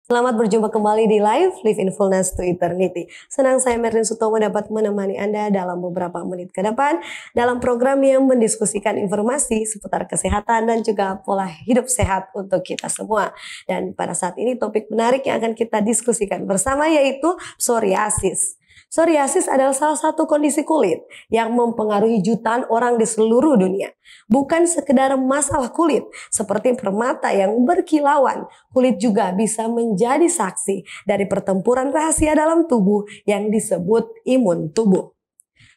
Selamat berjumpa kembali di Live in Fullness to Eternity. Senang saya Merlin Sutomo dapat menemani Anda dalam beberapa menit ke depan dalam program yang mendiskusikan informasi seputar kesehatan dan juga pola hidup sehat untuk kita semua. Dan pada saat ini topik menarik yang akan kita diskusikan bersama yaitu psoriasis. Psoriasis adalah salah satu kondisi kulit yang mempengaruhi jutaan orang di seluruh dunia. Bukan sekedar masalah kulit, seperti permata yang berkilauan, kulit juga bisa menjadi saksi dari pertempuran rahasia dalam tubuh yang disebut imun tubuh.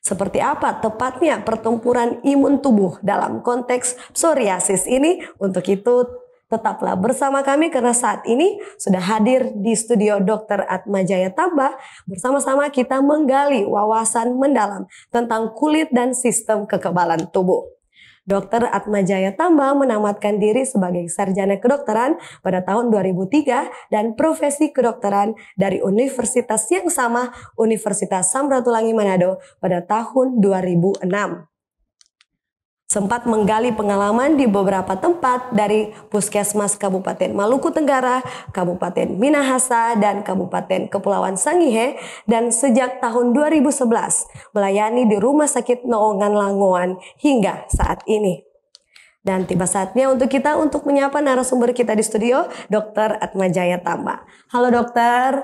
Seperti apa tepatnya pertempuran imun tubuh dalam konteks psoriasis ini? Untuk itu tetaplah bersama kami karena saat ini sudah hadir di studio Dr. Atmajaya Tamba. Bersama-sama kita menggali wawasan mendalam tentang kulit dan sistem kekebalan tubuh. Dr. Atmajaya Tamba menamatkan diri sebagai sarjana kedokteran pada tahun 2003 dan profesi kedokteran dari universitas yang sama, Universitas Samratulangi Manado pada tahun 2006. Sempat menggali pengalaman di beberapa tempat dari Puskesmas Kabupaten Maluku Tenggara, Kabupaten Minahasa, dan Kabupaten Kepulauan Sangihe, dan sejak tahun 2011 melayani di Rumah Sakit Noongan Langoan hingga saat ini. Dan tiba saatnya untuk kita untuk menyapa narasumber kita di studio, Dr. Atmajaya Tamba. Halo dokter.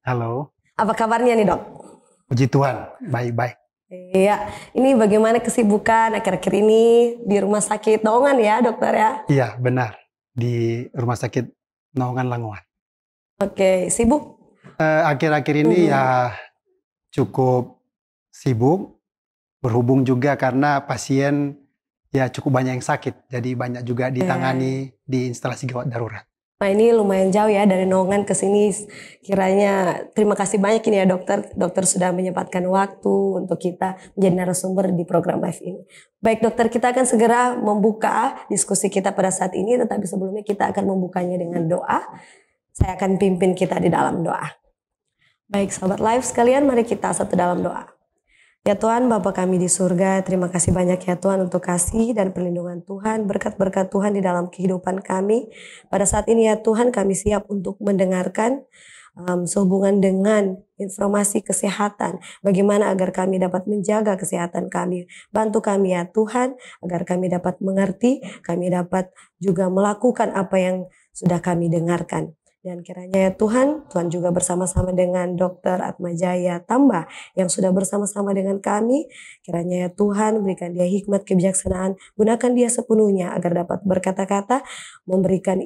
Halo. Apa kabarnya nih dok? Puji Tuhan, baik-baik. Iya, ini bagaimana kesibukan akhir-akhir ini di Rumah Sakit Noongan ya dokter ya? Iya benar, di Rumah Sakit Noongan Langoan. Oke, sibuk? Akhir-akhir ini ya cukup sibuk, berhubung juga karena pasien ya cukup banyak yang sakit, jadi banyak juga ditangani di instalasi gawat darurat. Nah ini lumayan jauh ya dari Noongan ke sini. Kiranya terima kasih banyak ini ya dokter. Dokter sudah menyempatkan waktu untuk kita menjadi narasumber di program live ini. Baik dokter, kita akan segera membuka diskusi kita pada saat ini. Tetapi sebelumnya kita akan membukanya dengan doa. Saya akan pimpin kita di dalam doa. Baik sahabat live sekalian, mari kita satu dalam doa. Ya Tuhan, Bapa kami di surga, terima kasih banyak ya Tuhan untuk kasih dan perlindungan Tuhan, berkat-berkat Tuhan di dalam kehidupan kami. Pada saat ini ya Tuhan, kami siap untuk mendengarkan sehubungan dengan informasi kesehatan. Bagaimana agar kami dapat menjaga kesehatan kami. Bantu kami ya Tuhan, agar kami dapat mengerti, kami dapat juga melakukan apa yang sudah kami dengarkan. Dan kiranya ya Tuhan juga bersama-sama dengan Dr. Atmajaya Tamba yang sudah bersama-sama dengan kami. Kiranya ya Tuhan berikan dia hikmat kebijaksanaan, gunakan dia sepenuhnya agar dapat berkata-kata, memberikan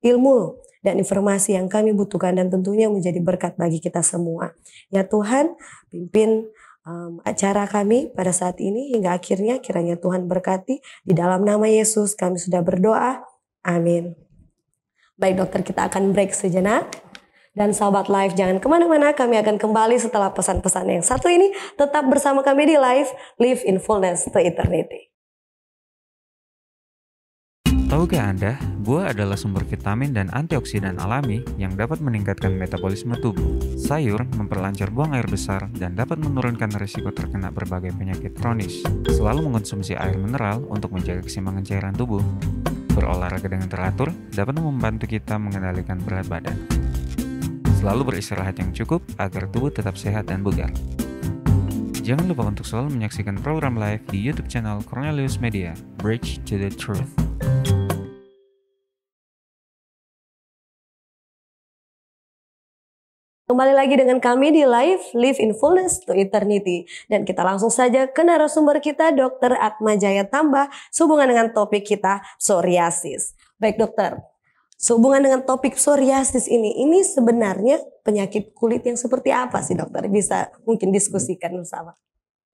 ilmu dan informasi yang kami butuhkan dan tentunya menjadi berkat bagi kita semua. Ya Tuhan, pimpin acara kami pada saat ini hingga akhirnya, kiranya Tuhan berkati. Di dalam nama Yesus kami sudah berdoa. Amin. Baik dokter, kita akan break sejenak. Dan sahabat live jangan kemana-mana, kami akan kembali setelah pesan-pesan yang satu ini. Tetap bersama kami di Live in Fullness to Eternity. Tahukah Anda, buah adalah sumber vitamin dan antioksidan alami yang dapat meningkatkan metabolisme tubuh. Sayur memperlancar buang air besar dan dapat menurunkan risiko terkena berbagai penyakit kronis. Selalu mengonsumsi air mineral untuk menjaga keseimbangan cairan tubuh. Berolahraga dengan teratur dapat membantu kita mengendalikan berat badan. Selalu beristirahat yang cukup agar tubuh tetap sehat dan bugar. Jangan lupa untuk selalu menyaksikan program live di YouTube channel Cornelius Media, Bridge to the Truth. Kembali lagi dengan kami di Live in Fullness to Eternity. Dan kita langsung saja ke narasumber kita, Dr. Atmajaya Tamba, sehubungan dengan topik kita, psoriasis. Baik dokter, sehubungan dengan topik psoriasis ini sebenarnya penyakit kulit yang seperti apa sih dokter? Bisa mungkin diskusikan bersama.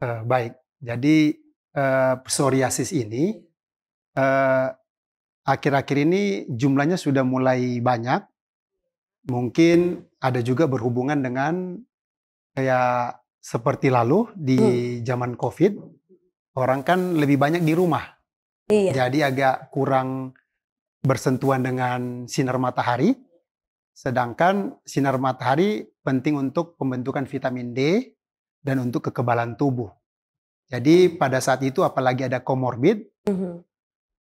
Baik, jadi psoriasis ini akhir-akhir ini jumlahnya sudah mulai banyak. Mungkin ada juga berhubungan dengan kayak seperti lalu di zaman COVID, orang kan lebih banyak di rumah. Iya. Jadi agak kurang bersentuhan dengan sinar matahari. Sedangkan sinar matahari penting untuk pembentukan vitamin D dan untuk kekebalan tubuh. Jadi pada saat itu apalagi ada komorbid,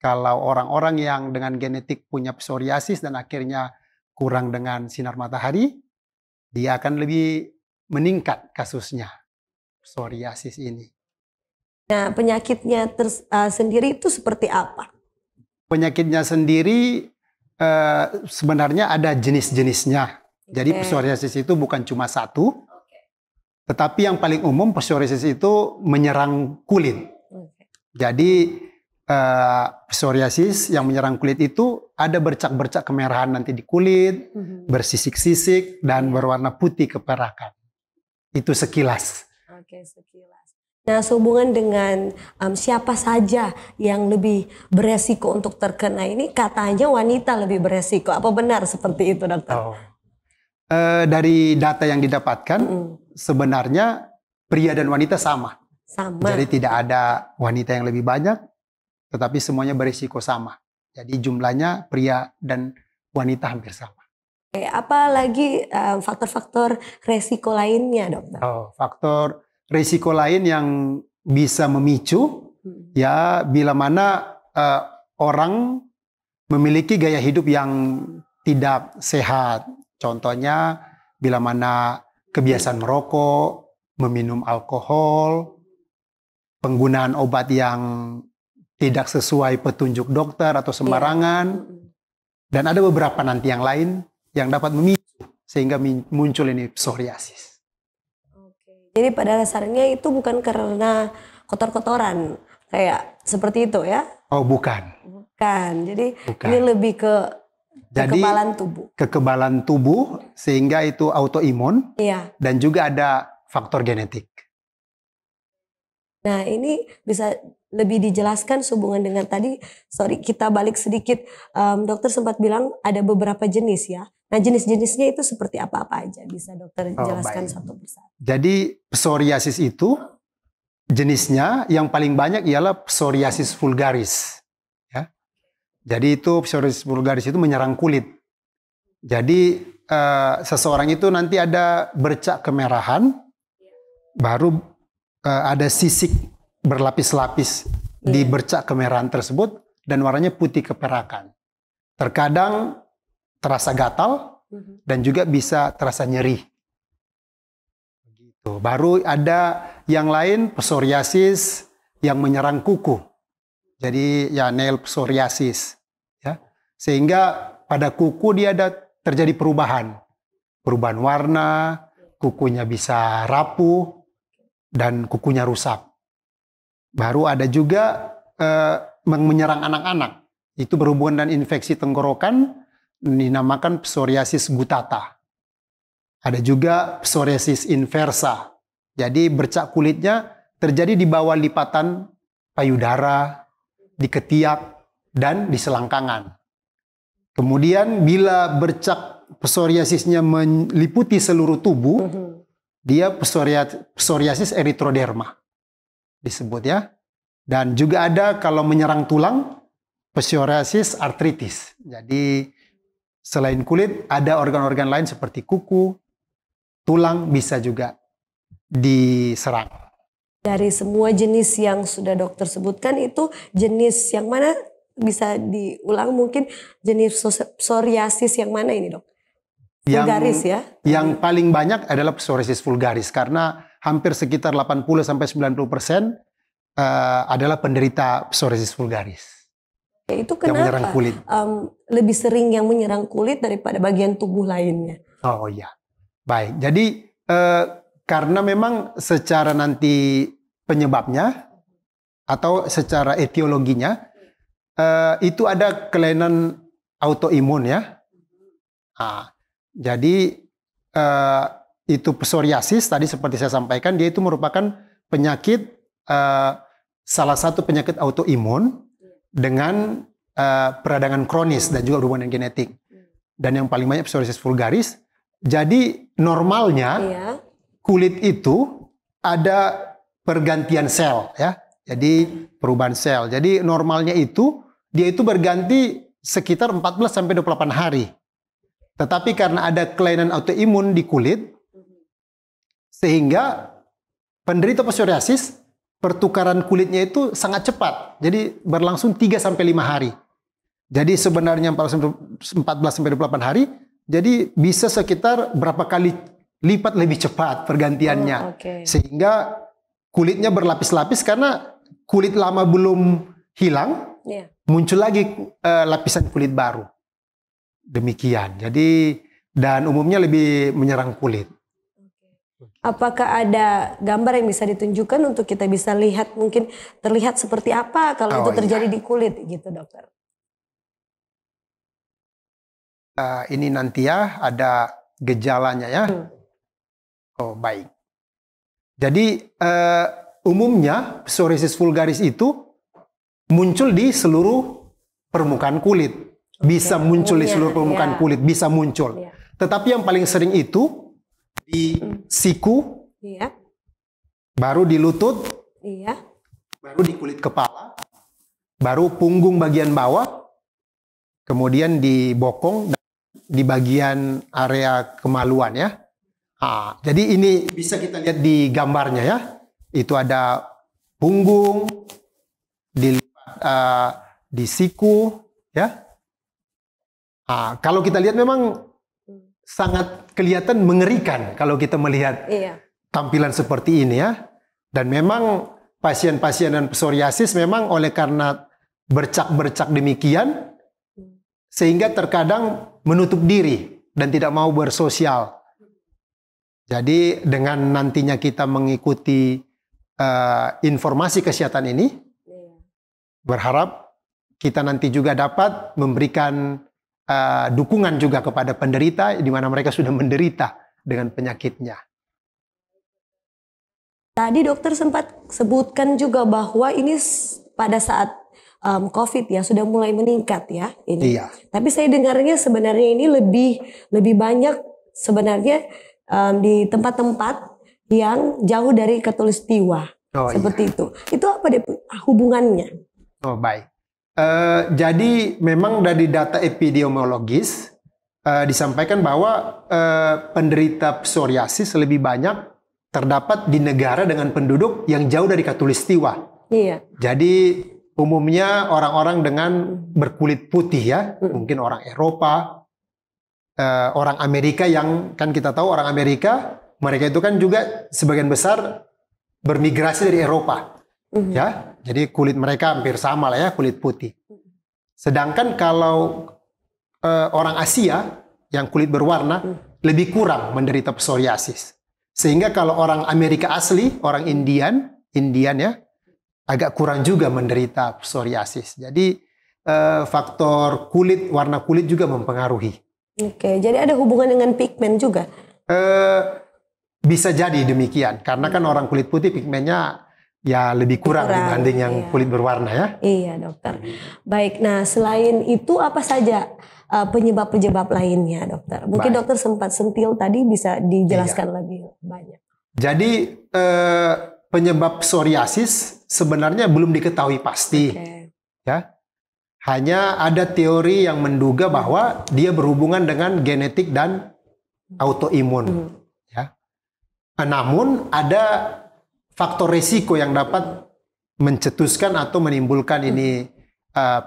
kalau orang-orang yang dengan genetik punya psoriasis dan akhirnya kurang dengan sinar matahari, dia akan lebih meningkat kasusnya psoriasis ini. Nah, penyakitnya sendiri itu seperti apa? Penyakitnya sendiri sebenarnya ada jenis-jenisnya. Jadi psoriasis itu bukan cuma satu, tetapi yang paling umum psoriasis itu menyerang kulit. Jadi psoriasis yang menyerang kulit itu ada bercak-bercak kemerahan nanti di kulit, bersisik-sisik dan berwarna putih keperakan. Itu sekilas. Oke, sekilas. Nah, sehubungan dengan siapa saja yang lebih beresiko untuk terkena ini, katanya wanita lebih beresiko. Apa benar seperti itu, dokter? Oh. Dari data yang didapatkan, sebenarnya pria dan wanita sama. Sama. Jadi tidak ada wanita yang lebih banyak, tetapi semuanya berisiko sama. Jadi jumlahnya pria dan wanita hampir sama. Oke, apa lagi faktor-faktor resiko lainnya, dokter? Oh, faktor risiko lain yang bisa memicu ya bila mana orang memiliki gaya hidup yang tidak sehat. Contohnya bila mana kebiasaan merokok, meminum alkohol, penggunaan obat yang tidak sesuai petunjuk dokter atau sembarangan, dan ada beberapa nanti yang lain yang dapat memicu sehingga muncul ini psoriasis. Jadi pada dasarnya itu bukan karena kotor-kotoran kayak seperti itu ya? Oh, bukan. Bukan. Jadi bukan. Ini lebih ke kekebalan tubuh. Kekebalan tubuh sehingga itu autoimun. Iya. Dan juga ada faktor genetik. Nah, ini bisa lebih dijelaskan sehubungan dengan tadi. Sorry, kita balik sedikit. Dokter sempat bilang ada beberapa jenis ya. Nah, jenis-jenisnya itu seperti apa-apa aja? Bisa dokter jelaskan satu persatu. Jadi psoriasis itu jenisnya yang paling banyak ialah psoriasis vulgaris. Ya. Jadi itu psoriasis vulgaris itu menyerang kulit. Jadi seseorang itu nanti ada bercak kemerahan, baru ada sisik berlapis-lapis di bercak kemerahan tersebut dan warnanya putih keperakan. Terkadang terasa gatal dan juga bisa terasa nyeri. Begitu. Baru ada yang lain psoriasis yang menyerang kuku. Jadi ya nail psoriasis. Ya. Sehingga pada kuku dia ada terjadi perubahan. Perubahan warna, kukunya bisa rapuh dan kukunya rusak. Baru ada juga menyerang anak-anak. Itu berhubungan dengan infeksi tenggorokan, dinamakan psoriasis gutata. Ada juga psoriasis inversa. Jadi bercak kulitnya terjadi di bawah lipatan payudara, di ketiak, dan di selangkangan. Kemudian bila bercak psoriasisnya meliputi seluruh tubuh, dia psoriasis erythroderma disebut ya. Dan juga ada kalau menyerang tulang, psoriasis artritis. Jadi selain kulit, ada organ-organ lain seperti kuku, tulang bisa juga diserang. Dari semua jenis yang sudah dokter sebutkan itu jenis yang mana bisa diulang mungkin jenis psoriasis yang mana ini dok? Vulgaris ya? Yang paling banyak adalah psoriasis vulgaris karena hampir sekitar 80-90% adalah penderita psoriasis vulgaris. Itu kenapa? Yang menyerang kulit. Lebih sering yang menyerang kulit daripada bagian tubuh lainnya. Oh iya, baik. Jadi karena memang secara nanti penyebabnya atau secara etiologinya itu ada kelainan autoimun ya. Jadi itu psoriasis tadi seperti saya sampaikan dia itu merupakan penyakit salah satu penyakit autoimun dengan peradangan kronis dan juga hubungan genetik. Dan yang paling banyak psoriasis vulgaris. Jadi normalnya kulit itu ada pergantian sel ya. Jadi perubahan sel. Jadi normalnya itu dia itu berganti sekitar 14-28 hari. Tetapi karena ada kelainan autoimun di kulit sehingga penderita psoriasis pertukaran kulitnya itu sangat cepat. Jadi berlangsung 3-5 hari. Jadi sebenarnya 14-28 hari Jadi bisa sekitar berapa kali lipat lebih cepat pergantiannya. Sehingga kulitnya berlapis-lapis karena kulit lama belum hilang, muncul lagi lapisan kulit baru. Demikian. Jadi dan umumnya lebih menyerang kulit. Apakah ada gambar yang bisa ditunjukkan untuk kita bisa lihat, mungkin terlihat seperti apa kalau itu terjadi di kulit gitu, dokter? Ini nanti ya ada gejalanya ya. Oh baik. Jadi umumnya psoriasis vulgaris itu muncul di seluruh permukaan kulit. Bisa muncul di seluruh permukaan kulit, bisa muncul. Tetapi yang paling sering itu di siku, baru di lutut, baru di kulit kepala, baru punggung bagian bawah, kemudian di bokong, di bagian area kemaluan ya. Jadi ini bisa kita lihat di gambarnya ya. Itu ada punggung, di siku ya. Kalau kita lihat memang sangat kelihatan mengerikan kalau kita melihat tampilan seperti ini ya. Dan memang pasien-pasien dan psoriasis memang oleh karena bercak-bercak demikian sehingga terkadang menutup diri dan tidak mau bersosial. Jadi dengan nantinya kita mengikuti informasi kesehatan ini, berharap kita nanti juga dapat memberikan dukungan juga kepada penderita di mana mereka sudah menderita dengan penyakitnya. Tadi dokter sempat sebutkan juga bahwa ini pada saat COVID ya sudah mulai meningkat ya ini. Tapi saya dengarnya sebenarnya ini lebih banyak sebenarnya di tempat-tempat yang jauh dari khatulistiwa seperti itu. Itu apa hubungannya? Oh baik. Jadi memang dari data epidemiologis disampaikan bahwa penderita psoriasis lebih banyak terdapat di negara dengan penduduk yang jauh dari khatulistiwa. Jadi umumnya orang-orang dengan berkulit putih ya, mungkin orang Eropa, orang Amerika yang kan kita tahu orang Amerika mereka itu kan juga sebagian besar bermigrasi dari Eropa. Ya, jadi kulit mereka hampir sama lah ya, kulit putih. Sedangkan kalau orang Asia yang kulit berwarna lebih kurang menderita psoriasis. Sehingga kalau orang Amerika asli, orang Indian ya, agak kurang juga menderita psoriasis. Jadi faktor kulit, warna kulit juga mempengaruhi. Jadi ada hubungan dengan pigmen juga? Bisa jadi demikian, karena kan orang kulit putih pigmennya ya lebih kurang dibanding yang kulit berwarna ya. Iya dokter. Baik, nah selain itu apa saja penyebab-penyebab lainnya dokter? Mungkin dokter sempat sentil tadi, bisa dijelaskan lebih banyak. Jadi penyebab psoriasis sebenarnya belum diketahui pasti. Ya. Hanya ada teori yang menduga bahwa dia berhubungan dengan genetik dan autoimun. Ya. Namun ada faktor risiko yang dapat mencetuskan atau menimbulkan ini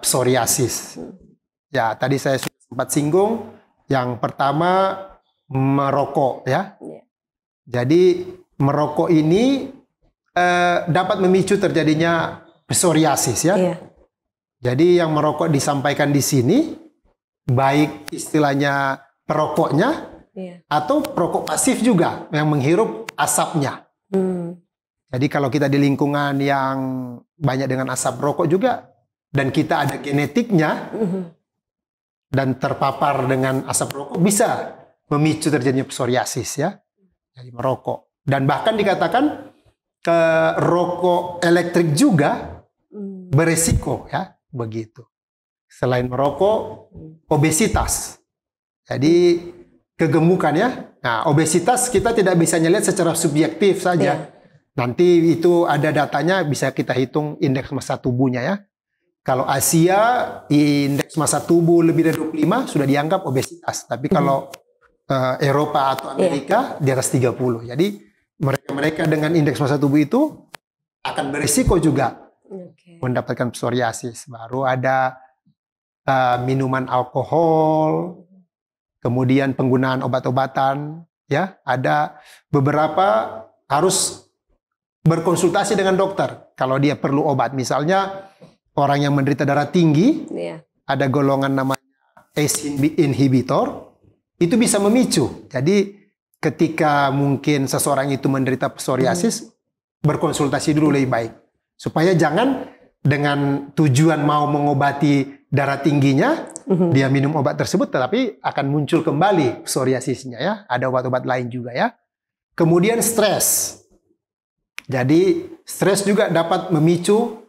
psoriasis. Ya, tadi saya sempat singgung. Yang pertama merokok, ya. Jadi merokok ini dapat memicu terjadinya psoriasis, ya. Jadi yang merokok disampaikan di sini baik istilahnya perokoknya atau perokok pasif juga yang menghirup asapnya. Jadi kalau kita di lingkungan yang banyak dengan asap rokok juga dan kita ada genetiknya dan terpapar dengan asap rokok bisa memicu terjadinya psoriasis ya. Jadi merokok. Dan bahkan dikatakan rokok elektrik juga beresiko ya, begitu. Selain merokok, obesitas. Jadi kegemukan ya. Nah, obesitas kita tidak bisa lihat secara subjektif saja. Nanti itu ada datanya, bisa kita hitung indeks massa tubuhnya ya. Kalau Asia, indeks massa tubuh lebih dari 25 sudah dianggap obesitas. Tapi kalau Eropa atau Amerika di atas 30. Jadi mereka-mereka dengan indeks massa tubuh itu akan berisiko juga mendapatkan psoriasis. Baru ada minuman alkohol, kemudian penggunaan obat-obatan, ya, ada beberapa harus berkonsultasi dengan dokter kalau dia perlu obat. Misalnya orang yang menderita darah tinggi, ada golongan namanya ACE inhibitor, itu bisa memicu. Jadi ketika mungkin seseorang itu menderita psoriasis, berkonsultasi dulu lebih baik. Supaya jangan dengan tujuan mau mengobati darah tingginya, dia minum obat tersebut, tetapi akan muncul kembali psoriasisnya, ya. Ada obat-obat lain juga, ya. Kemudian stres. Jadi stres juga dapat memicu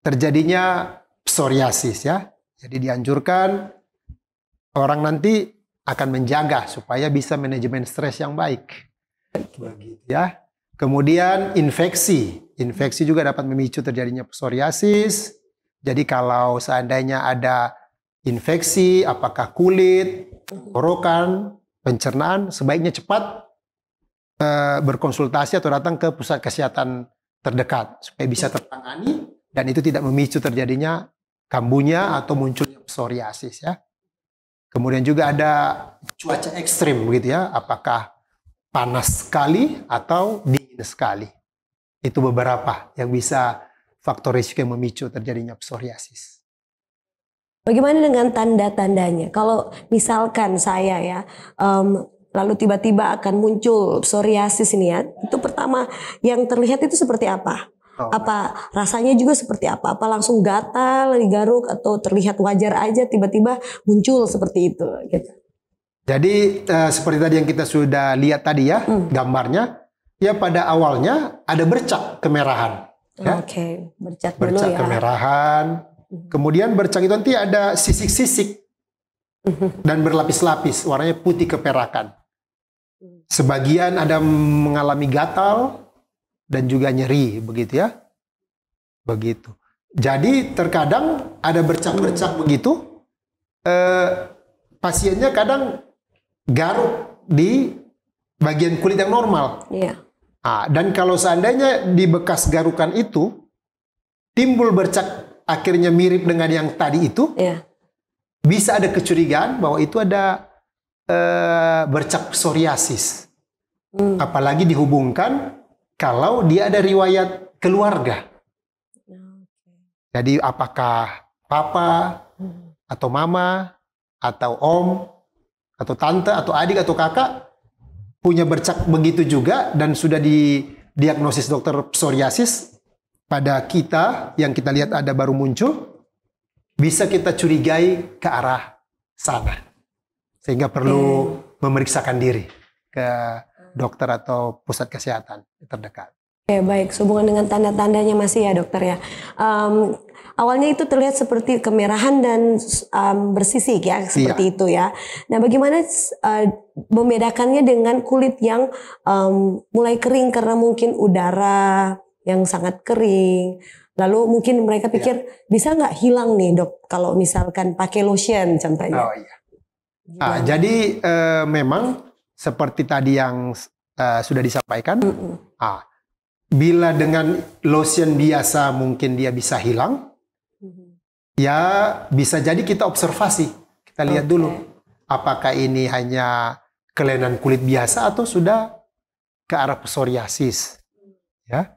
terjadinya psoriasis, ya. Jadi dianjurkan orang nanti akan menjaga supaya bisa manajemen stres yang baik. Begitu, ya. Kemudian infeksi. Infeksi juga dapat memicu terjadinya psoriasis. Jadi kalau seandainya ada infeksi, apakah kulit, tenggorokan, pencernaan, sebaiknya cepat berkonsultasi atau datang ke pusat kesehatan terdekat supaya bisa tertangani dan itu tidak memicu terjadinya kambuhnya atau munculnya psoriasis, ya. Kemudian juga ada cuaca ekstrim begitu, ya, apakah panas sekali atau dingin sekali. Itu beberapa yang bisa faktor risiko yang memicu terjadinya psoriasis. Bagaimana dengan tanda-tandanya? Kalau misalkan saya, ya, lalu tiba-tiba akan muncul psoriasis ini, ya, itu pertama yang terlihat itu seperti apa? Apa rasanya juga seperti apa? Apa langsung gatal, digaruk, atau terlihat wajar aja tiba-tiba muncul seperti itu? Gitu. Jadi seperti tadi yang kita sudah lihat tadi, ya, gambarnya, ya pada awalnya ada bercak kemerahan. Ya. Oke, bercak dulu, ya. Kemerahan. Kemudian bercak itu nanti ada sisik-sisik dan berlapis-lapis, warnanya putih keperakan. Sebagian ada mengalami gatal dan juga nyeri, begitu, ya. Begitu. Jadi terkadang ada bercak-bercak begitu, pasiennya kadang garuk di bagian kulit yang normal. Iya. Dan kalau seandainya di bekas garukan itu timbul bercak akhirnya mirip dengan yang tadi itu, bisa ada kecurigaan bahwa itu ada bercak psoriasis. Apalagi dihubungkan kalau dia ada riwayat keluarga. Jadi apakah papa atau mama atau om atau tante atau adik atau kakak punya bercak begitu juga dan sudah didiagnosis dokter psoriasis pada kita yang kita lihat ada baru muncul, bisa kita curigai ke arah sana. Sehingga perlu memeriksakan diri ke dokter atau pusat kesehatan terdekat. Oke, baik. Sehubungan dengan tanda-tandanya masih, ya, dokter, ya. Awalnya itu terlihat seperti kemerahan dan bersisik, ya, seperti itu, ya. Nah, bagaimana membedakannya dengan kulit yang mulai kering karena mungkin udara yang sangat kering. Lalu mungkin mereka pikir bisa nggak hilang nih, dok, kalau misalkan pakai lotion contohnya. Oh iya. Jadi memang seperti tadi yang sudah disampaikan, bila dengan lotion biasa mungkin dia bisa hilang, ya bisa jadi kita observasi, kita lihat dulu apakah ini hanya kelainan kulit biasa atau sudah ke arah psoriasis, ya.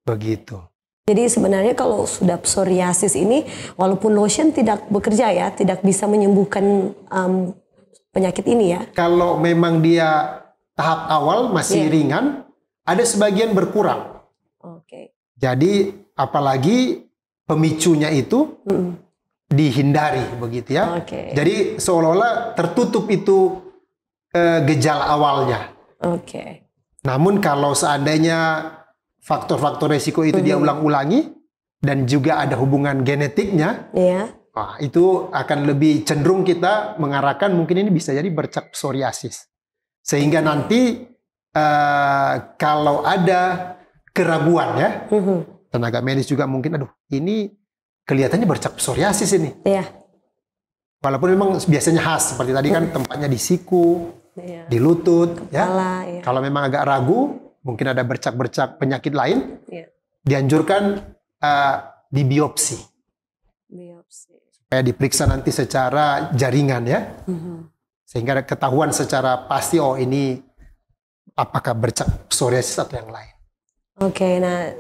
Begitu. Jadi sebenarnya kalau sudah psoriasis ini, walaupun lotion tidak bekerja, ya, tidak bisa menyembuhkan penyakit ini, ya. Kalau memang dia tahap awal masih ringan, ada sebagian berkurang. Jadi apalagi pemicunya itu dihindari, begitu, ya. Jadi seolah-olah tertutup itu gejala awalnya. Namun kalau seandainya faktor-faktor resiko itu dia ulang-ulangi dan juga ada hubungan genetiknya, itu akan lebih cenderung kita mengarahkan mungkin ini bisa jadi bercak psoriasis. Sehingga nanti kalau ada keraguan, ya, tenaga medis juga mungkin, aduh, ini kelihatannya bercak psoriasis ini. Walaupun memang biasanya khas, seperti tadi kan tempatnya di siku, di lutut, kepala, ya. Kalau memang agak ragu, mungkin ada bercak-bercak penyakit lain, dianjurkan di biopsi. Supaya diperiksa nanti secara jaringan, ya. Sehingga ketahuan secara pasti, oh ini apakah bercak psoriasis atau yang lain. Oke, nah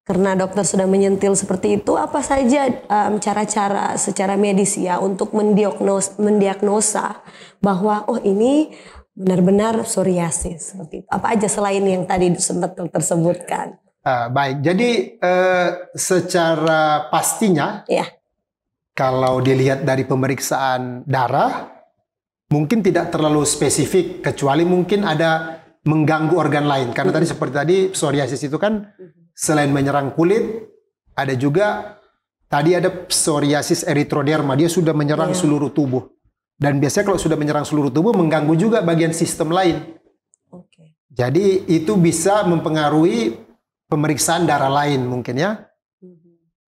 karena dokter sudah menyentil seperti itu, apa saja cara-cara secara medis ya untuk mendiagnosa bahwa oh ini benar-benar psoriasis seperti itu. Apa aja selain yang tadi sempat dokter sebutkan? Baik, jadi secara pastinya Ya. kalau dilihat dari pemeriksaan darah mungkin tidak terlalu spesifik, kecuali mungkin ada mengganggu organ lain. Karena tadi seperti tadi psoriasis itu kan selain menyerang kulit, ada juga tadi ada psoriasis erythroderma, dia sudah menyerang seluruh tubuh. Dan biasanya kalau sudah menyerang seluruh tubuh mengganggu juga bagian sistem lain. Jadi itu bisa mempengaruhi pemeriksaan darah lain mungkin ya.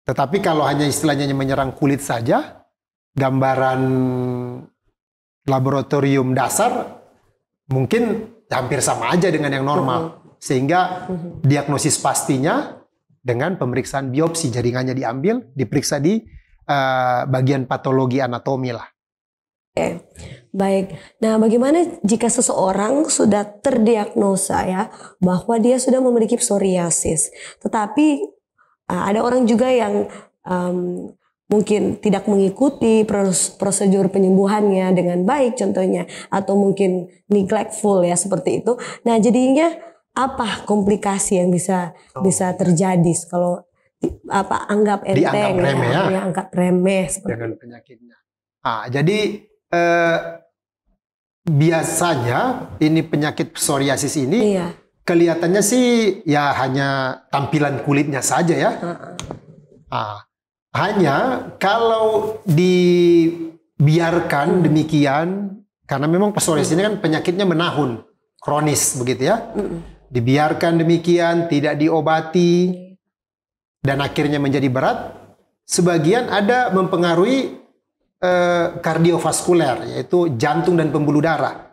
Tetapi kalau hanya istilahnya menyerang kulit saja, gambaran laboratorium dasar mungkin hampir sama aja dengan yang normal. Sehingga diagnosis pastinya dengan pemeriksaan biopsi, jaringannya diambil, diperiksa di bagian patologi anatomi lah. Oke, baik. Nah, bagaimana jika seseorang sudah terdiagnosa ya bahwa dia sudah memiliki psoriasis, tetapi ada orang juga yang mungkin tidak mengikuti prosedur penyembuhannya dengan baik contohnya, atau mungkin neglectful ya seperti itu. Nah, jadinya apa komplikasi yang bisa terjadi kalau anggap enteng, anggap remeh seperti dengan penyakitnya. Jadi biasanya ini penyakit psoriasis ini kelihatannya sih ya hanya tampilan kulitnya saja ya. Hanya kalau dibiarkan demikian, karena memang psoriasis ini kan penyakitnya menahun, kronis begitu ya. Dibiarkan demikian, tidak diobati, dan akhirnya menjadi berat, sebagian ada mempengaruhi kardiovaskuler, yaitu jantung dan pembuluh darah.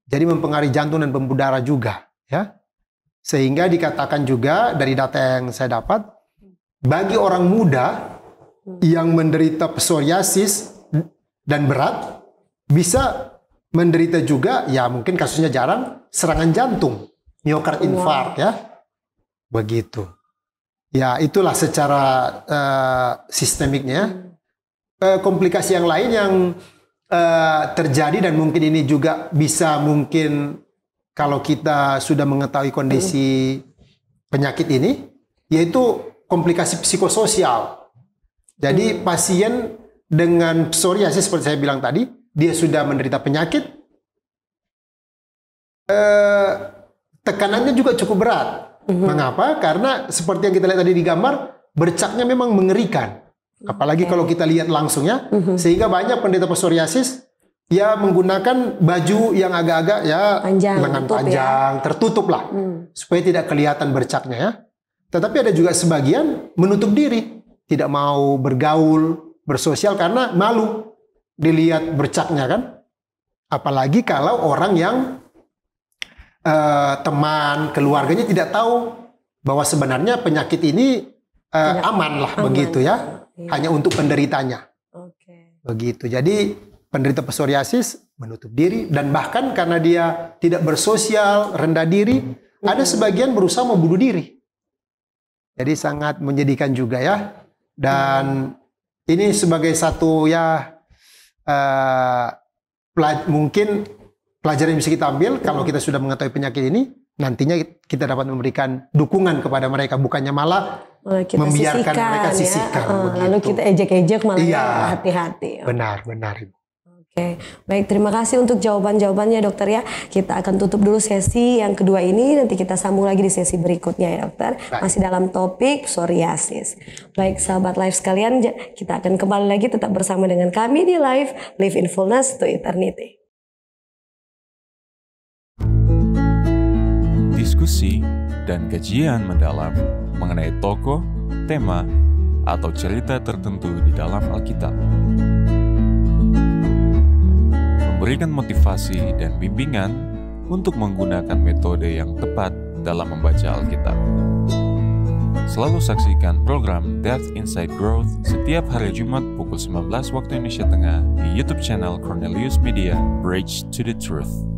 Jadi mempengaruhi jantung dan pembuluh darah juga, ya. Sehingga dikatakan juga dari data yang saya dapat, bagi orang muda yang menderita psoriasis dan berat, bisa menderita juga, ya mungkin kasusnya jarang, serangan jantung, miokard infarct, ya. Begitu. Ya itulah secara sistemiknya. Komplikasi yang lain yang terjadi, dan mungkin ini juga bisa mungkin kalau kita sudah mengetahui kondisi penyakit ini, yaitu komplikasi psikososial. Jadi pasien dengan psoriasis seperti saya bilang tadi, dia sudah menderita penyakit, tekanannya juga cukup berat. Mengapa? Karena seperti yang kita lihat tadi di gambar, bercaknya memang mengerikan. Apalagi kalau kita lihat langsung ya, sehingga banyak penderita psoriasis ya menggunakan baju yang agak-agak ya lengan panjang, tertutup lah, supaya tidak kelihatan bercaknya ya. Tetapi ada juga sebagian menutup diri, tidak mau bergaul, bersosial karena malu dilihat bercaknya kan. Apalagi kalau orang yang teman, keluarganya tidak tahu bahwa sebenarnya penyakit ini aman lah, begitu ya. Hanya untuk penderitanya. Begitu. Jadi penderita psoriasis menutup diri, dan bahkan karena dia tidak bersosial, rendah diri, ada sebagian berusaha mau bunuh diri. Jadi sangat menyedihkan juga ya. Dan ini sebagai satu ya mungkin pelajaran yang bisa kita ambil kalau kita sudah mengetahui penyakit ini, nantinya kita dapat memberikan dukungan kepada mereka, bukannya malah kita membiarkan mereka sisihkan. Lalu kita ejek-ejek malah hati-hati. Benar. Oke, baik, terima kasih untuk jawaban-jawabannya dokter ya. Kita akan tutup dulu sesi yang kedua ini, nanti kita sambung lagi di sesi berikutnya ya dokter. Masih dalam topik psoriasis. Baik sahabat Live sekalian, kita akan kembali lagi tetap bersama dengan kami di Live in Fullness to Eternity. Diskusi dan kajian mendalam mengenai tokoh, tema, atau cerita tertentu di dalam Alkitab. Memberikan motivasi dan bimbingan untuk menggunakan metode yang tepat dalam membaca Alkitab. Selalu saksikan program Death Inside Growth setiap hari Jumat pukul 19 waktu Indonesia Tengah di YouTube channel Cornelius Media, Bridge to the Truth.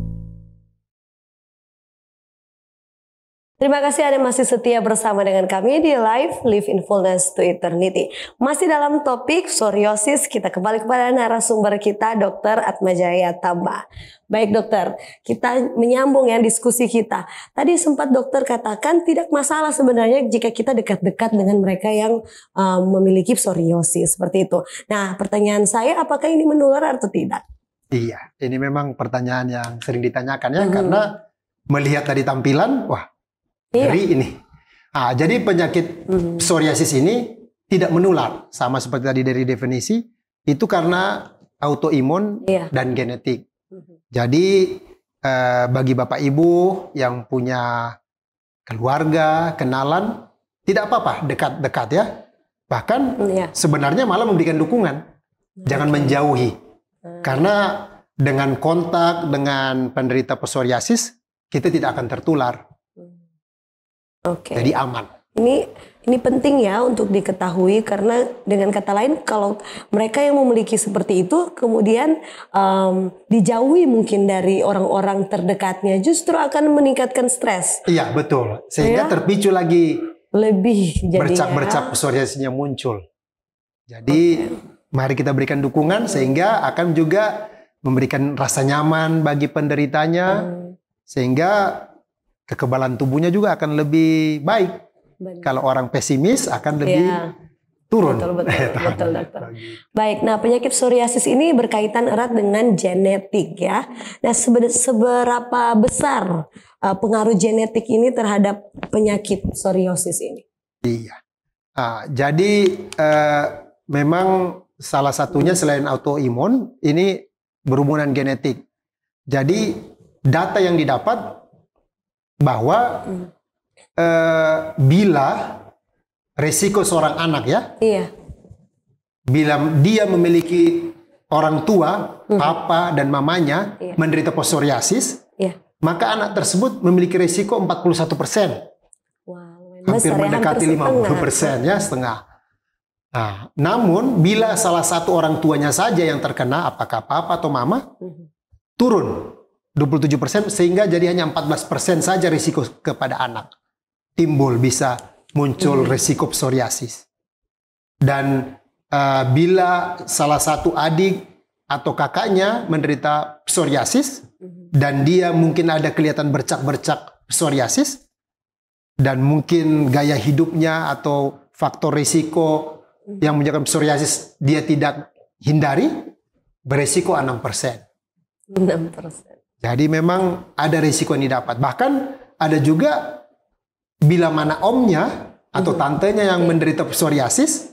Terima kasih Anda masih setia bersama dengan kami di Live in Fullness to Eternity. Masih dalam topik psoriasis, kita kembali kepada narasumber kita, Dr. Atmajaya Tamba. Baik dokter, kita menyambung ya diskusi kita. Tadi sempat dokter katakan tidak masalah sebenarnya jika kita dekat-dekat dengan mereka yang memiliki psoriasis seperti itu. Nah, pertanyaan saya, apakah ini menular atau tidak? Iya, ini memang pertanyaan yang sering ditanyakan ya, karena melihat dari tampilan, wah, ngeri ini. Nah, jadi penyakit psoriasis ini tidak menular, sama seperti tadi dari definisi, itu karena autoimun dan genetik. Jadi bagi Bapak Ibu yang punya keluarga, kenalan, tidak apa-apa dekat-dekat ya. Bahkan sebenarnya malah memberikan dukungan. Jangan menjauhi. Karena dengan kontak dengan penderita psoriasis, kita tidak akan tertular. Jadi aman. Ini penting ya untuk diketahui, karena dengan kata lain kalau mereka yang memiliki seperti itu kemudian dijauhi mungkin dari orang-orang terdekatnya, justru akan meningkatkan stres. Iya betul, sehingga terpicu lagi lebih bercak-bercak psoriasisnya muncul. Jadi mari kita berikan dukungan sehingga akan juga memberikan rasa nyaman bagi penderitanya, sehingga kekebalan tubuhnya juga akan lebih baik. Kalau orang pesimis akan lebih turun. Betul, dokter. Baik, nah penyakit psoriasis ini berkaitan erat dengan genetik ya. Nah seberapa besar pengaruh genetik ini terhadap penyakit psoriasis ini? Iya. Jadi memang salah satunya selain autoimun ini berhubungan genetik. Jadi data yang didapat bahwa bila resiko seorang anak ya, bila dia memiliki orang tua, papa dan mamanya menderita psoriasis, maka anak tersebut memiliki resiko 41%. Hampir mendekati 50% ya, setengah. Nah, namun bila salah satu orang tuanya saja yang terkena, apakah papa atau mama, turun 27%, sehingga jadi hanya 14% saja risiko kepada anak. Timbul, bisa muncul risiko psoriasis. Dan bila salah satu adik atau kakaknya menderita psoriasis, dan dia mungkin ada kelihatan bercak-bercak psoriasis, dan mungkin gaya hidupnya atau faktor risiko yang menyebabkan psoriasis dia tidak hindari, beresiko 6%. 6%. Jadi memang ada risiko yang didapat. Bahkan ada juga bila mana omnya atau tantenya yang menderita psoriasis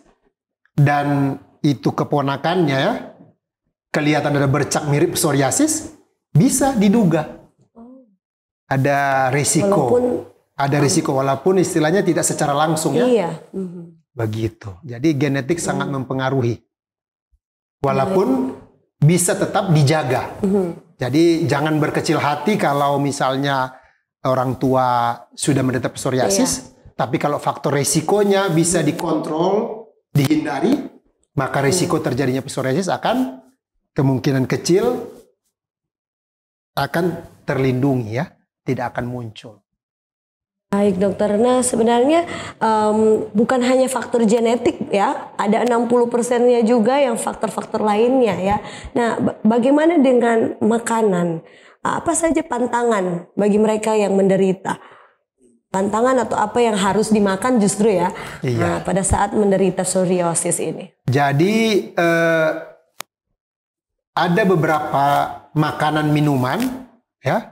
dan itu keponakannya ya, kelihatan ada bercak mirip psoriasis, bisa diduga ada risiko. Ada risiko walaupun istilahnya tidak secara langsung ya. Begitu. Jadi genetik sangat mempengaruhi. Walaupun bisa tetap dijaga. Jadi jangan berkecil hati kalau misalnya orang tua sudah menderita psoriasis, tapi kalau faktor resikonya bisa dikontrol, dihindari, maka risiko terjadinya psoriasis akan kemungkinan kecil akan terlindungi ya, tidak akan muncul. Baik dokter, nah sebenarnya bukan hanya faktor genetik ya, ada 60%-nya juga yang faktor-faktor lainnya ya. Nah bagaimana dengan makanan? Apa saja pantangan bagi mereka yang menderita? Pantangan atau apa yang harus dimakan justru ya pada saat menderita psoriasis ini? Jadi ada beberapa makanan minuman ya,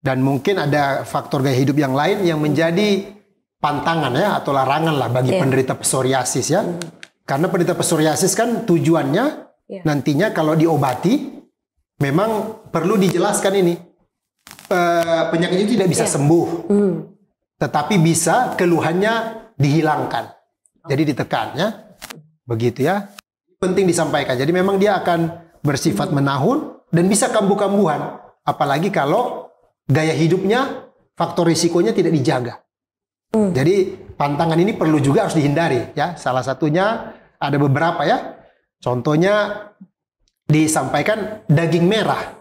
dan mungkin ada faktor gaya hidup yang lain yang menjadi pantangan ya atau larangan lah bagi penderita psoriasis ya. Karena penderita psoriasis kan tujuannya nantinya kalau diobati memang perlu dijelaskan ini penyakit itu tidak bisa sembuh, tetapi bisa keluhannya dihilangkan. Jadi ditekan ya, begitu ya. Penting disampaikan. Jadi memang dia akan bersifat menahun dan bisa kambuh-kambuhan, apalagi kalau gaya hidupnya faktor risikonya tidak dijaga. Jadi pantangan ini perlu juga harus dihindari ya. Salah satunya ada beberapa ya. Contohnya disampaikan daging merah.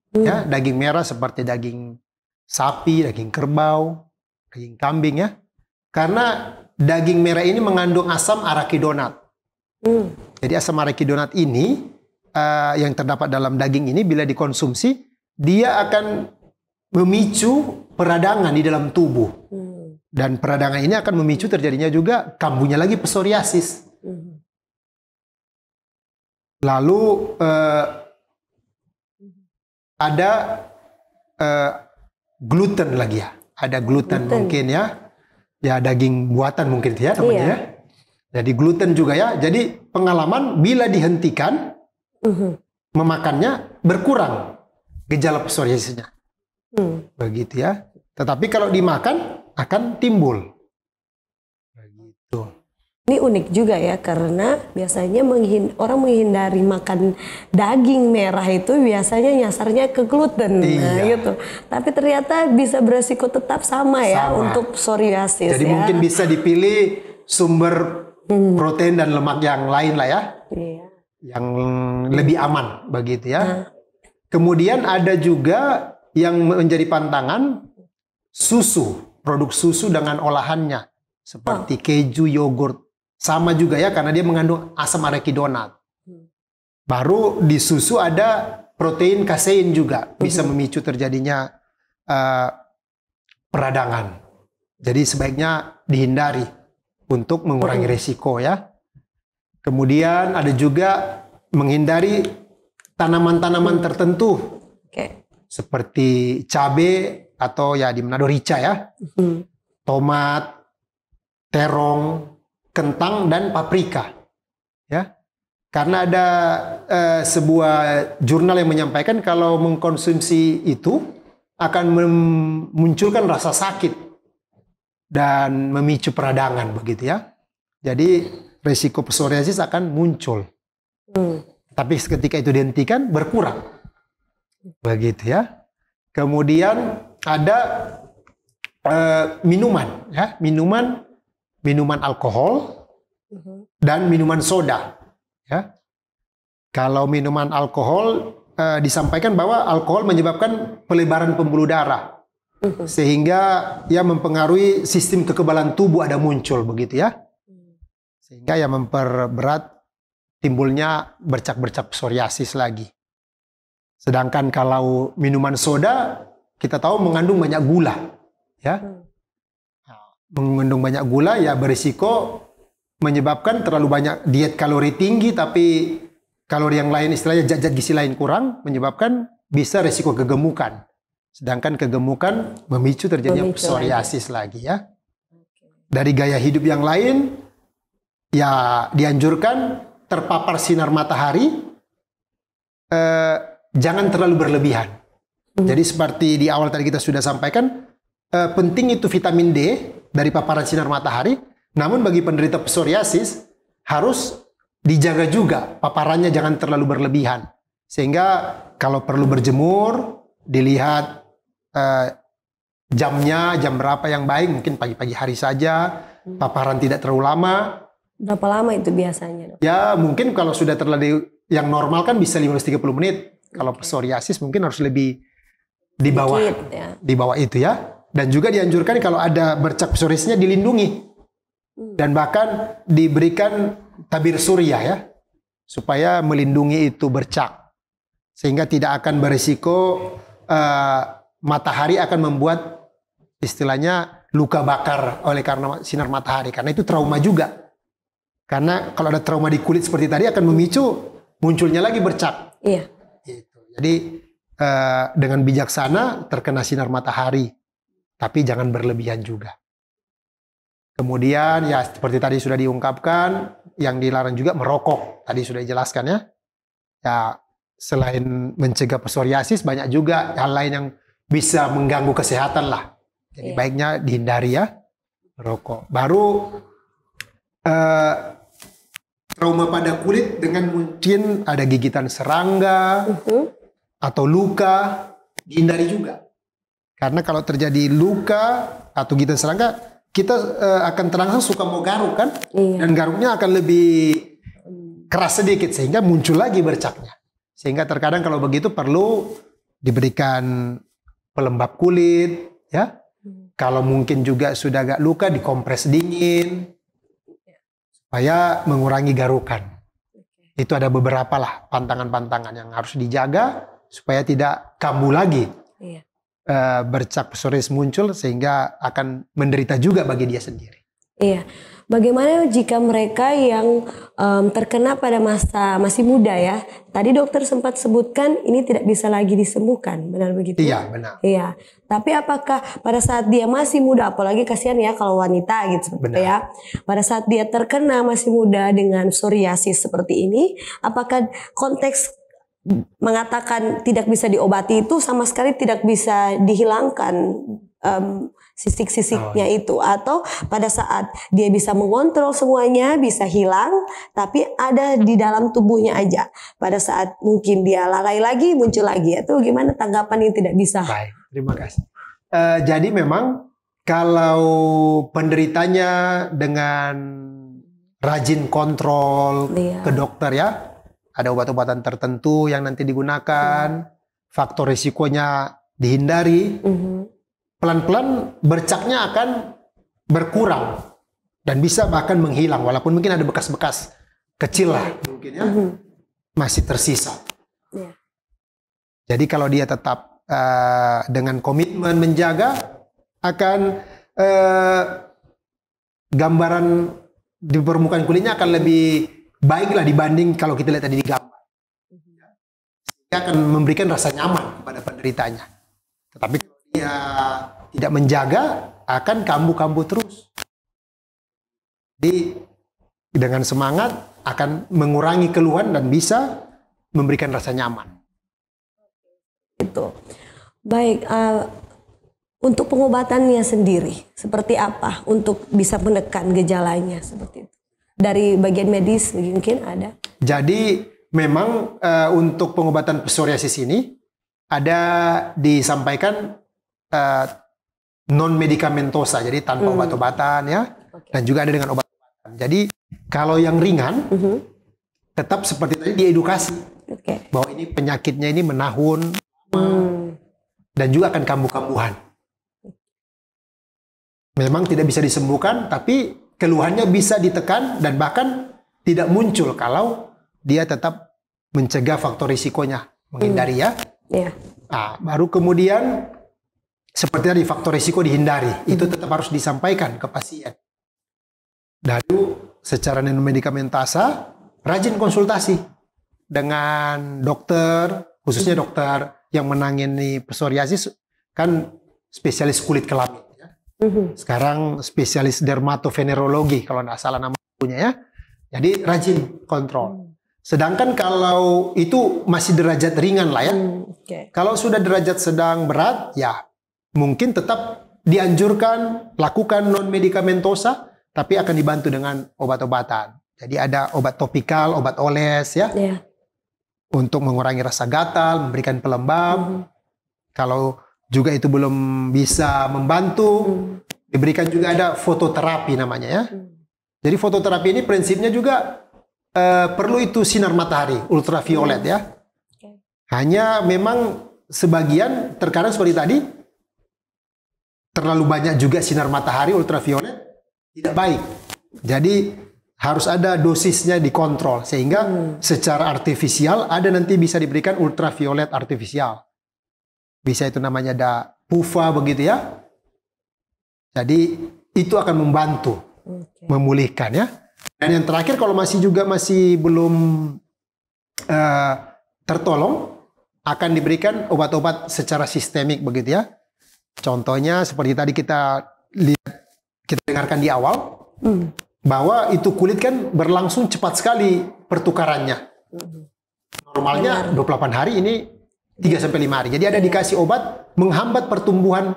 Ya, daging merah seperti daging sapi, daging kerbau, daging kambing ya. Karena daging merah ini mengandung asam arakidonat. Jadi asam arakidonat ini yang terdapat dalam daging ini bila dikonsumsi dia akan memicu peradangan di dalam tubuh. Dan peradangan ini akan memicu terjadinya juga kambuhnya lagi psoriasis. Lalu ada gluten lagi ya. Ada gluten mungkin ya. Ya daging buatan mungkin ya namanya ya. Jadi gluten juga ya. Jadi pengalaman bila dihentikan memakannya berkurang gejala psoriasisnya. Begitu ya. Tetapi kalau dimakan akan timbul. Begitu. Ini unik juga ya, karena biasanya orang menghindari makan daging merah itu biasanya nyasarnya ke gluten. Nah, gitu. Tapi ternyata bisa beresiko tetap sama ya untuk psoriasis. Jadi mungkin bisa dipilih sumber protein dan lemak yang lain lah ya. Yang lebih aman begitu ya. Kemudian ada juga yang menjadi pantangan susu, produk susu dengan olahannya seperti keju, yogurt. Sama juga ya karena dia mengandung asam arakidonat. Baru di susu ada protein kasein juga bisa memicu terjadinya peradangan. Jadi sebaiknya dihindari untuk mengurangi resiko ya. Kemudian ada juga menghindari tanaman-tanaman tertentu. Seperti cabai atau ya di Manado rica ya. Tomat, terong, kentang dan paprika. Ya. Karena ada sebuah jurnal yang menyampaikan kalau mengkonsumsi itu akan memunculkan rasa sakit dan memicu peradangan begitu ya. Jadi resiko psoriasis akan muncul. Tapi ketika itu dihentikan berkurang. Begitu ya. Kemudian ada minuman ya, minuman alkohol dan minuman soda ya. Kalau minuman alkohol disampaikan bahwa alkohol menyebabkan pelebaran pembuluh darah sehingga ya mempengaruhi sistem kekebalan tubuh ada muncul begitu ya. Sehingga ya memperberat timbulnya bercak-bercak psoriasis lagi. Sedangkan kalau minuman soda kita tahu mengandung banyak gula ya. Mengandung banyak gula ya berisiko menyebabkan terlalu banyak diet kalori tinggi tapi kalori yang lain istilahnya zat-zat gizi lain kurang menyebabkan bisa risiko kegemukan. Sedangkan kegemukan memicu terjadinya psoriasis lagi ya. Dari gaya hidup yang lain ya dianjurkan terpapar sinar matahari jangan terlalu berlebihan. Jadi seperti di awal tadi kita sudah sampaikan penting itu vitamin D dari paparan sinar matahari. Namun bagi penderita psoriasis harus dijaga juga paparannya jangan terlalu berlebihan. Sehingga kalau perlu berjemur dilihat jamnya, jam berapa yang baik, mungkin pagi-pagi hari saja, paparan tidak terlalu lama. Berapa lama itu biasanya? Ya mungkin kalau sudah terlalu yang normal kan bisa 15-30 menit. Kalau psoriasis mungkin harus lebih di bawah, di bawah itu ya. Dan juga dianjurkan kalau ada bercak psoriasisnya dilindungi. Dan bahkan diberikan tabir surya ya. Supaya melindungi itu bercak. Sehingga tidak akan berisiko matahari akan membuat istilahnya luka bakar oleh karena sinar matahari. Karena itu trauma juga. Karena kalau ada trauma di kulit seperti tadi akan memicu munculnya lagi bercak. Iya. Gitu. Jadi dengan bijaksana terkena sinar matahari. Tapi jangan berlebihan juga. Kemudian ya seperti tadi sudah diungkapkan, yang dilarang juga merokok. Tadi sudah dijelaskan ya. Ya selain mencegah psoriasis banyak juga hal lain yang bisa mengganggu kesehatan lah. Jadi baiknya dihindari ya merokok. Baru trauma pada kulit dengan mungkin ada gigitan serangga atau luka dihindari juga. Karena kalau terjadi luka atau gigitan serangga kita akan terangsang suka mau garuk kan, Iya. dan garuknya akan lebih keras sedikit sehingga muncul lagi bercaknya. Sehingga terkadang kalau begitu perlu diberikan pelembab kulit, ya. Kalau mungkin juga sudah agak luka, dikompres dingin supaya mengurangi garukan. Itu ada beberapa lah pantangan-pantangan yang harus dijaga supaya tidak kambuh lagi. Iya. Bercak psoriasis muncul sehingga akan menderita juga bagi dia sendiri. Iya. Bagaimana jika mereka yang terkena pada masa masih muda ya? Tadi dokter sempat sebutkan ini tidak bisa lagi disembuhkan, benar begitu? Iya, benar. Iya. Tapi apakah pada saat dia masih muda, apalagi kasihan ya kalau wanita gitu seperti Benar. ya, pada saat dia terkena masih muda dengan psoriasis seperti ini, apakah konteks mengatakan tidak bisa diobati itu sama sekali tidak bisa dihilangkan sisik-sisiknya itu, atau pada saat dia bisa mengontrol semuanya bisa hilang tapi ada di dalam tubuhnya aja, pada saat mungkin dia lalai lagi muncul lagi, itu gimana tanggapan yang tidak bisa? Baik, terima kasih. Jadi memang kalau penderitanya dengan rajin kontrol Iya. ke dokter ya, ada obat-obatan tertentu yang nanti digunakan, faktor risikonya dihindari, pelan-pelan bercaknya akan berkurang dan bisa bahkan menghilang, walaupun mungkin ada bekas-bekas kecil lah mungkin ya, masih tersisa. Iya. Jadi kalau dia tetap dengan komitmen menjaga, akan gambaran di permukaan kulitnya akan lebih baik lah dibanding kalau kita lihat tadi di gambar. Dia akan memberikan rasa nyaman kepada penderitanya. Tetapi kalau dia tidak menjaga, akan kambuh-kambuh terus. Jadi dengan semangat akan mengurangi keluhan dan bisa memberikan rasa nyaman. Itu. Baik, untuk pengobatannya sendiri seperti apa untuk bisa menekan gejalanya seperti itu? Dari bagian medis mungkin ada? Jadi memang untuk pengobatan psoriasis ini ada disampaikan non medikamentosa, jadi tanpa obat-obatan ya, dan juga ada dengan obat-obatan. Jadi kalau yang ringan tetap seperti tadi diedukasi bahwa ini penyakitnya ini menahun dan juga akan kambuh-kambuhan. Memang tidak bisa disembuhkan, tapi keluhannya bisa ditekan dan bahkan tidak muncul kalau dia tetap mencegah faktor risikonya, menghindari ya. Iya. Nah, baru kemudian seperti tadi faktor risiko dihindari, itu tetap harus disampaikan ke pasien. Lalu secara non medikamentasa rajin konsultasi dengan dokter, khususnya dokter yang menangani psoriasis kan spesialis kulit kelamin. Sekarang spesialis dermatovenerologi kalau tidak salah namanya ya. Jadi rajin kontrol. Sedangkan kalau itu masih derajat ringan lah ya. Kalau sudah derajat sedang berat ya mungkin tetap dianjurkan lakukan non medikamentosa, tapi akan dibantu dengan obat-obatan. Jadi ada obat topikal, obat oles ya. Untuk mengurangi rasa gatal, memberikan pelembab. Kalau juga itu belum bisa membantu, diberikan juga ada fototerapi namanya ya. Jadi fototerapi ini prinsipnya juga perlu itu sinar matahari ultraviolet ya. Hanya memang sebagian terkadang seperti tadi terlalu banyak juga sinar matahari ultraviolet tidak baik. Jadi harus ada dosisnya dikontrol sehingga secara artifisial ada nanti bisa diberikan ultraviolet artifisial. Bisa itu namanya ada PUVA begitu ya. Jadi itu akan membantu memulihkan ya. Dan yang terakhir kalau masih belum tertolong, akan diberikan obat-obat secara sistemik begitu ya. Contohnya seperti tadi kita dengarkan di awal bahwa itu kulit kan berlangsung cepat sekali pertukarannya. Normalnya 28 hari, ini 3-5 hari. Jadi ada dikasih obat menghambat pertumbuhan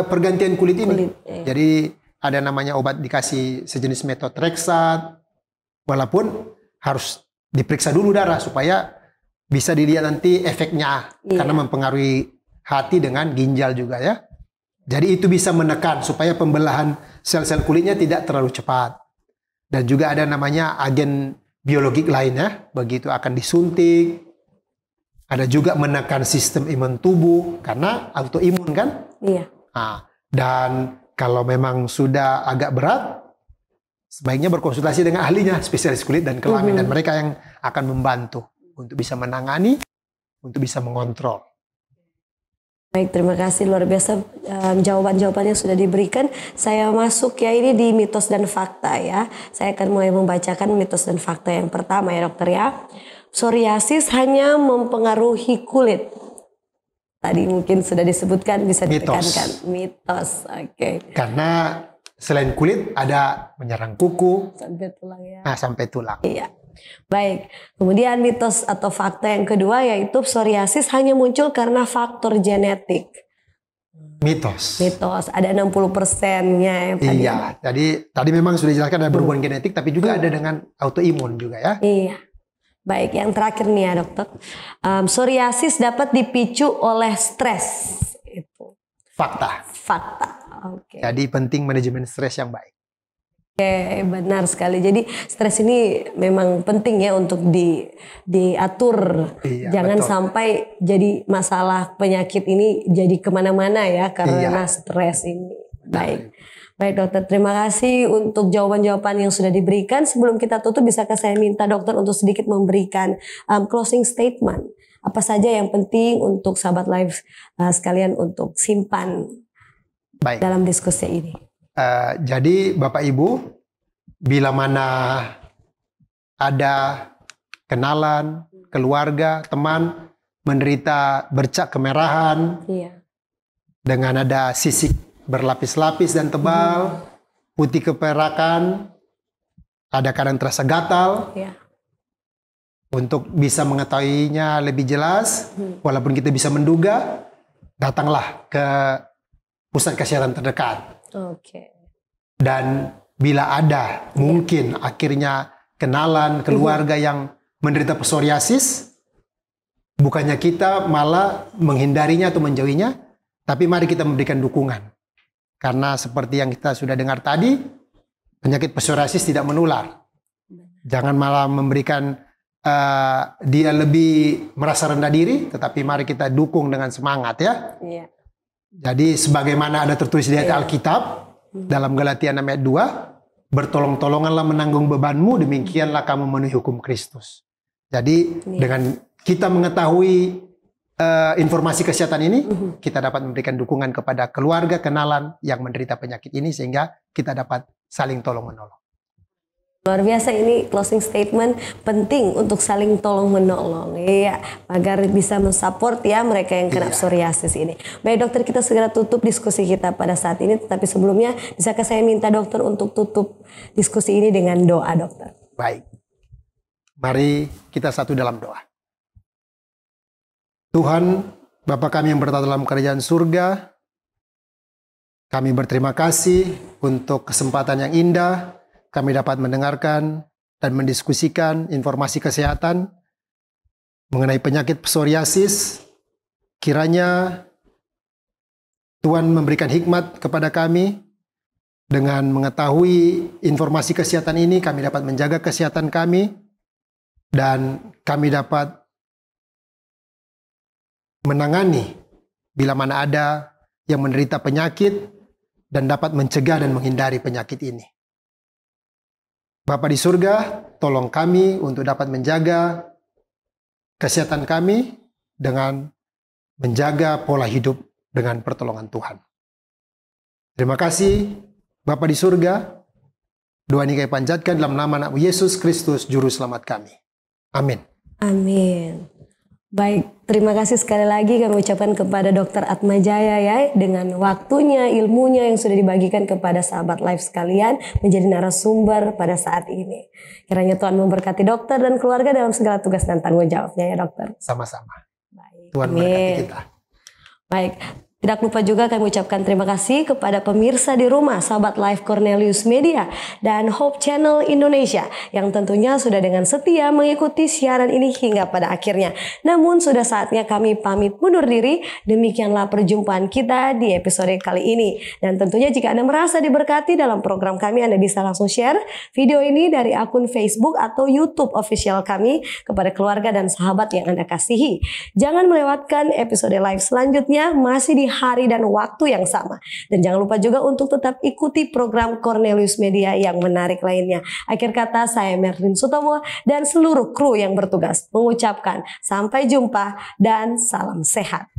pergantian kulit ini. Jadi ada namanya obat dikasih sejenis methotrexate, walaupun harus diperiksa dulu darah supaya bisa dilihat nanti efeknya karena mempengaruhi hati dengan ginjal juga ya. Jadi itu bisa menekan supaya pembelahan sel-sel kulitnya tidak terlalu cepat. Dan juga ada namanya agen biologik lainnya, begitu akan disuntik. Ada juga menekan sistem imun tubuh, karena autoimun kan? Iya. Nah, dan kalau memang sudah agak berat, sebaiknya berkonsultasi dengan ahlinya, spesialis kulit dan kelamin. Dan mereka yang akan membantu untuk bisa menangani, untuk bisa mengontrol. Baik, terima kasih luar biasa jawaban-jawabannya sudah diberikan. Saya masuk ya ini di mitos dan fakta ya. Saya akan mulai membacakan mitos dan fakta yang pertama ya dokter ya. Psoriasis hanya mempengaruhi kulit. Tadi mungkin sudah disebutkan, bisa ditekankan. Mitos, oke. Karena selain kulit ada menyerang kuku. Sampai tulang ya. Nah, sampai tulang. Iya. Baik, kemudian mitos atau fakta yang kedua yaitu psoriasis hanya muncul karena faktor genetik. Mitos. Mitos, ada 60%-nya ya tadi. Iya, jadi tadi memang sudah dijelaskan ada berhubungan genetik, tapi juga ada dengan autoimun juga ya. Iya. Baik, yang terakhir nih ya dokter. Psoriasis dapat dipicu oleh stres. Itu. Fakta. Fakta, oke. Jadi penting manajemen stres yang baik. Oke, benar sekali. Jadi stres ini memang penting ya untuk diatur. Iya, Jangan betul. sampai jadi masalah penyakit ini jadi kemana-mana ya karena stres ini. Baik. Baik dokter, terima kasih untuk jawaban-jawaban yang sudah diberikan. Sebelum kita tutup, bisakah saya minta dokter untuk sedikit memberikan closing statement. Apa saja yang penting untuk sahabat live sekalian untuk simpan dalam diskusi ini. Jadi Bapak Ibu, bila mana ada kenalan, keluarga, teman menderita bercak kemerahan, dengan ada sisik berlapis-lapis dan tebal, putih keperakan, ada kadang terasa gatal, untuk bisa mengetahuinya lebih jelas, walaupun kita bisa menduga, datanglah ke pusat kesehatan terdekat. Dan bila ada mungkin akhirnya kenalan keluarga yang menderita psoriasis, bukannya kita malah menghindarinya atau menjauhinya, tapi mari kita memberikan dukungan. Karena seperti yang kita sudah dengar tadi, penyakit psoriasis tidak menular. Jangan malah memberikan dia lebih merasa rendah diri, tetapi mari kita dukung dengan semangat ya. Jadi sebagaimana ada tertulis di ayat Alkitab dalam Galatia 6 ayat 2, bertolong-tolonganlah menanggung bebanmu, demikianlah kamu memenuhi hukum Kristus. Jadi dengan kita mengetahui informasi kesehatan ini, kita dapat memberikan dukungan kepada keluarga, kenalan yang menderita penyakit ini, sehingga kita dapat saling tolong-menolong. Luar biasa, ini closing statement penting untuk saling tolong menolong ya, agar bisa mensupport ya mereka yang kena psoriasis ini. Baik dokter, kita segera tutup diskusi kita pada saat ini, tetapi sebelumnya bisakah saya minta dokter untuk tutup diskusi ini dengan doa dokter? Baik, mari kita satu dalam doa. Tuhan, Bapa kami yang berada dalam kerajaan surga, kami berterima kasih untuk kesempatan yang indah. Kami dapat mendengarkan dan mendiskusikan informasi kesehatan mengenai penyakit psoriasis. Kiranya Tuhan memberikan hikmat kepada kami. Dengan mengetahui informasi kesehatan ini, kami dapat menjaga kesehatan kami. Dan kami dapat menangani bila mana ada yang menderita penyakit dan dapat mencegah dan menghindari penyakit ini. Bapa di surga, tolong kami untuk dapat menjaga kesehatan kami dengan menjaga pola hidup dengan pertolongan Tuhan. Terima kasih Bapa di surga. Doa ini kami panjatkan dalam nama anak Yesus Kristus, Juru Selamat kami. Amin. Amin. Baik, terima kasih sekali lagi kami ucapkan kepada Dr. Atmajaya ya, dengan waktunya, ilmunya yang sudah dibagikan kepada sahabat live sekalian menjadi narasumber pada saat ini. Kiranya Tuhan memberkati dokter dan keluarga dalam segala tugas dan tanggung jawabnya ya dokter. Sama-sama. Baik. Tuhan memberkati kita. Baik, Tidak lupa juga kami ucapkan terima kasih kepada pemirsa di rumah, sahabat Live Cornelius Media dan Hope Channel Indonesia yang tentunya sudah dengan setia mengikuti siaran ini hingga pada akhirnya. Namun sudah saatnya kami pamit mundur diri. Demikianlah perjumpaan kita di episode kali ini. Dan tentunya jika Anda merasa diberkati dalam program kami, Anda bisa langsung share video ini dari akun Facebook atau YouTube official kami kepada keluarga dan sahabat yang Anda kasihi. Jangan melewatkan episode live selanjutnya masih di hari dan waktu yang sama. Dan jangan lupa juga untuk tetap ikuti program Cornelius Media yang menarik lainnya. Akhir kata, saya Merlin Sutomo dan seluruh kru yang bertugas mengucapkan sampai jumpa dan salam sehat.